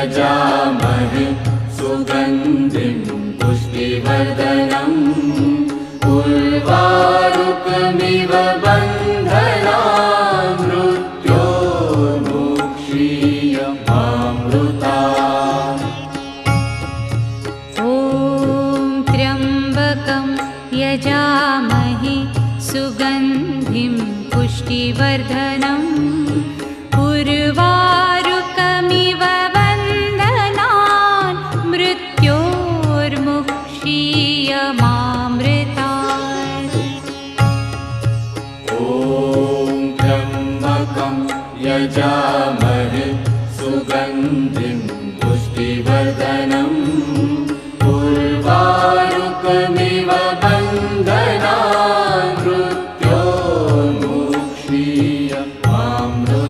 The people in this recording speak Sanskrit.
यजामहे सुगन्धिं पुष्टिवर्धनम् उर्वारुकमिव बन्धनान् मृत्योर्मुक्षीयमामृतात्। ॐ त्र्यम्बकं यजामहे सुगन्धिं पुष्टिवर्धनम् उर्वारुकमिव बन्धनान् मृत्योर्मुक्षीयमामृतात्। ॐ त्र्यम्बकं यजामहे सुगन्धिं पुष्टिवर्धनम्